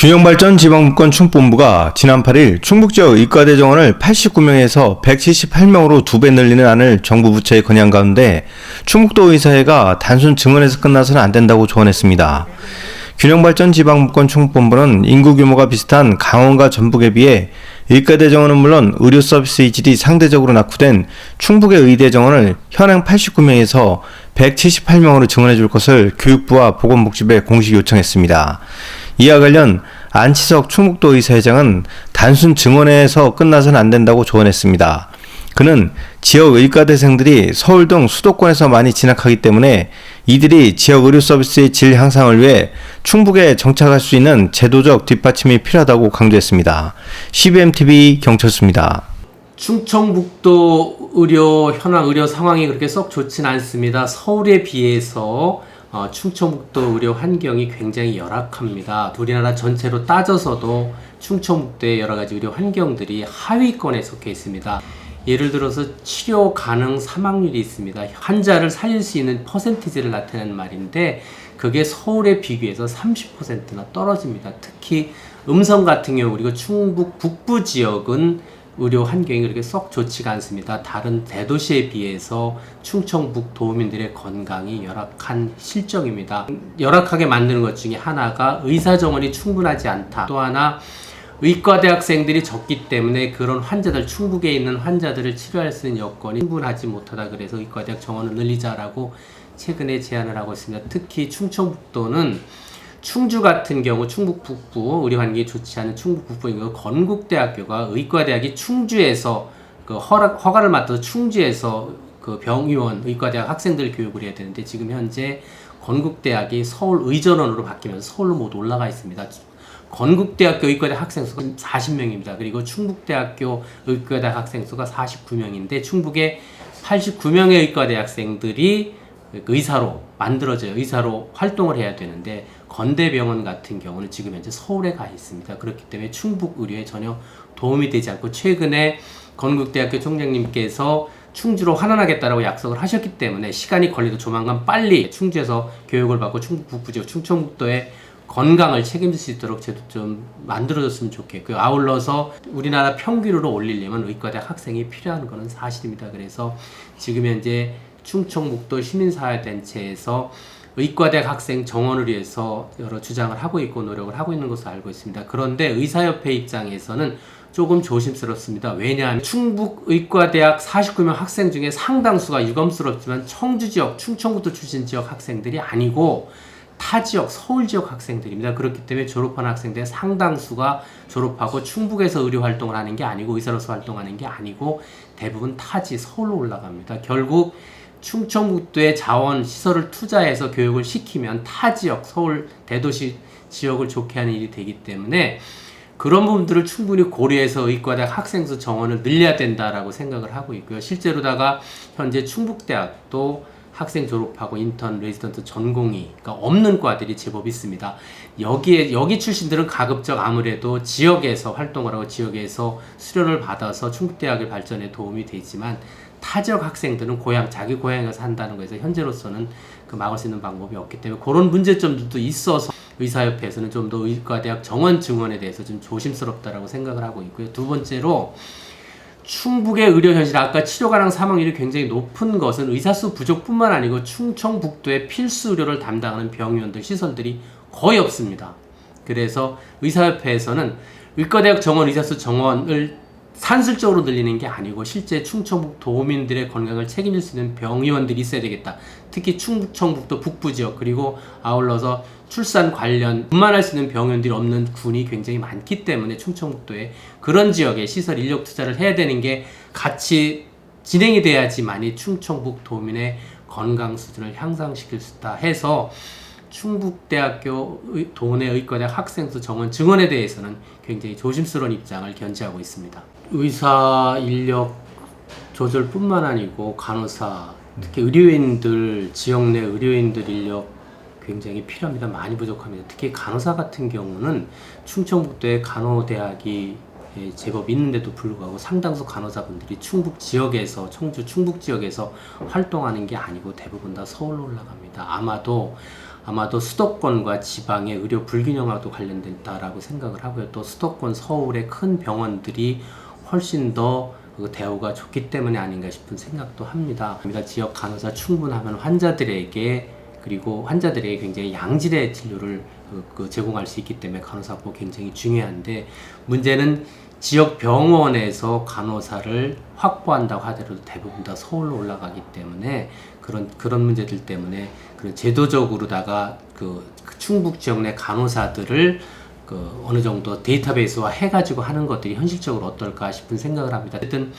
균형발전지방분권 충북본부가 지난 8일 충북지역 의과대 정원을 89명에서 178명으로 2배 늘리는 안을 정부 부처에 건의한 가운데 충북도 의사회가 단순 증언에서 끝나서는 안 된다고 조언했습니다. 균형발전지방분권 충북본부는 인구 규모가 비슷한 강원과 전북에 비해 의과대 정원은 물론 의료 서비스의 질이 상대적으로 낙후된 충북의 의대 정원을 현행 89명에서 178명으로 증원해 줄 것을 교육부와 보건복지부에 공식 요청했습니다. 이와 관련 안치석 충북도 의사회장은 단순 증원에서 끝나서는 안 된다고 조언했습니다. 그는 지역 의과대생들이 서울 등 수도권에서 많이 진학하기 때문에 이들이 지역 의료 서비스의 질 향상을 위해 충북에 정착할 수 있는 제도적 뒷받침이 필요하다고 강조했습니다. CBMTV 경철수입니다. 충청북도 현황 의료 상황이 그렇게 썩 좋진 않습니다. 서울에 비해서 충청북도 의료 환경이 굉장히 열악합니다. 우리나라 전체로 따져서도 충청북도의 여러 가지 의료 환경들이 하위권에 속해 있습니다. 예를 들어서 치료 가능 사망률이 있습니다. 환자를 살릴 수 있는 퍼센티지를 나타내는 말인데 그게 서울에 비교해서 30%나 떨어집니다. 특히 음성 같은 경우 그리고 충북 북부 지역은 의료 환경이 그렇게 썩 좋지가 않습니다. 다른 대도시에 비해서 충청북 도민들의 건강이 열악한 실정입니다. 열악하게 만드는 것 중에 하나가 의사 정원이 충분하지 않다. 또 하나 의과대 학생들이 적기 때문에 그런 환자들, 충북에 있는 환자들을 치료할 수 있는 여건이 충분하지 못하다. 그래서 의과대학 정원을 늘리자라고 최근에 제안을 하고 있습니다. 특히 충청북도는 충주 같은 경우 충북 북부 의료 환경이 좋지 않은 충북 북부인 경우 건국대학교가 의과대학이 충주에서 허가를 맡아서 충주에서 병의원 의과대학 학생들 교육을 해야 되는데 지금 현재 건국대학이 서울 의전원으로 바뀌면서 서울로 모두 올라가 있습니다. 건국대학교 의과대 학생 수가 40명입니다. 그리고 충북대학교 의과대 학생 수가 49명인데 충북에 89명의 의과대 학생들이 의사로 만들어져요. 의사로 활동을 해야 되는데 건대병원 같은 경우는 지금 현재 서울에 가 있습니다. 그렇기 때문에 충북 의료에 전혀 도움이 되지 않고 최근에 건국대학교 총장님께서 충주로 환원하겠다라고 약속을 하셨기 때문에 시간이 걸리도 조만간 빨리 충주에서 교육을 받고 충북 북부 지역 충청북도의 건강을 책임질 수 있도록 제도 좀 만들어줬으면 좋겠고요. 아울러서 우리나라 평균으로 올리려면 의과대학 학생이 필요한 것은 사실입니다. 그래서 지금 현재 충청북도 시민사회단체에서 의과대학 학생 정원을 위해서 여러 주장을 하고 있고 노력을 하고 있는 것으로 알고 있습니다. 그런데 의사협회 입장에서는 조금 조심스럽습니다. 왜냐하면 충북 의과대학 49명 학생 중에 상당수가 유감스럽지만 청주 지역, 충청북도 출신 지역 학생들이 아니고 타 지역, 서울 지역 학생들입니다. 그렇기 때문에 졸업한 학생들의 상당수가 졸업하고 충북에서 의료 활동을 하는 게 아니고 의사로서 활동하는 게 아니고 대부분 타지, 서울로 올라갑니다. 결국 충청북도의 자원, 시설을 투자해서 교육을 시키면 타 지역, 서울, 대도시 지역을 좋게 하는 일이 되기 때문에 그런 부분들을 충분히 고려해서 의과대학 학생수 정원을 늘려야 된다라고 생각을 하고 있고요. 실제로다가 현재 충북대학도 학생 졸업하고 인턴, 레지던트, 전공의가 없는 과들이 제법 있습니다. 여기 출신들은 가급적 아무래도 지역에서 활동을 하고 지역에서 수련을 받아서 충북대학의 발전에 도움이 되지만 타지역 학생들은 자기 고향에 가서 한다는 것에서 현재로서는 막을 수 있는 방법이 없기 때문에 그런 문제점들도 있어서 의사협회에서는 좀 더 의과대학 정원 증원에 대해서 좀 조심스럽다라고 생각을 하고 있고요. 두 번째로 충북의 의료 현실, 아까 치료 가능 사망률이 굉장히 높은 것은 의사수 부족뿐만 아니고 충청북도의 필수 의료를 담당하는 병원들, 시설들이 거의 없습니다. 그래서 의사협회에서는 의과대학 정원, 의사수 정원을 산술적으로 늘리는 게 아니고 실제 충청북 도민들의 건강을 책임질 수 있는 병의원들이 있어야 되겠다. 특히 충청북도 북부 지역 그리고 아울러서 출산 관련 분만할 수 있는 병원들이 없는 군이 굉장히 많기 때문에 충청북도에 그런 지역에 시설 인력 투자를 해야 되는 게 같이 진행이 돼야지만이 충청북 도민의 건강 수준을 향상시킬 수 있다 해서 충북대학교 도내 의과대학 학생수 정원 증원에 대해서는 굉장히 조심스러운 입장을 견지하고 있습니다. 의사 인력 조절뿐만 아니고 간호사, 특히 의료인들, 지역 내 의료인들 인력 굉장히 필요합니다. 많이 부족합니다. 특히 간호사 같은 경우는 충청북도에 간호대학이 제법 있는데도 불구하고 상당수 간호사분들이 충북 지역에서, 청주 충북 지역에서 활동하는 게 아니고 대부분 다 서울로 올라갑니다. 아마도 아마도 수도권과 지방의 의료 불균형하고도 관련된다라고 생각을 하고요. 또 수도권 서울의 큰 병원들이 훨씬 더 그 대우가 좋기 때문에 아닌가 싶은 생각도 합니다. 우리가 지역 간호사 충분하면 환자들에게 그리고 환자들에게 굉장히 양질의 진료를 제공할 수 있기 때문에 간호사고 굉장히 중요한데 문제는 지역 병원에서 간호사를 확보한다고 하더라도 대부분 다 서울로 올라가기 때문에 그런 문제들 때문에 그런 제도적으로다가 그 충북 지역 내 간호사들을 어느 정도 데이터베이스화 해가지고 하는 것들이 현실적으로 어떨까 싶은 생각을 합니다. 어쨌든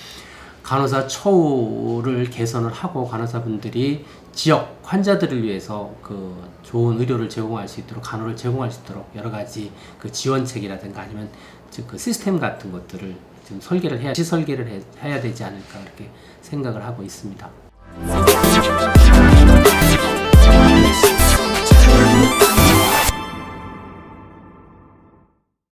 간호사 처우를 개선을 하고 간호사분들이 지역 환자들을 위해서 그 좋은 의료를 제공할 수 있도록 간호를 제공할 수 있도록 여러 가지 그 지원책이라든가 아니면 그 시스템 같은 것들을 좀 설계를 해야 되지 않을까 그렇게 생각을 하고 있습니다.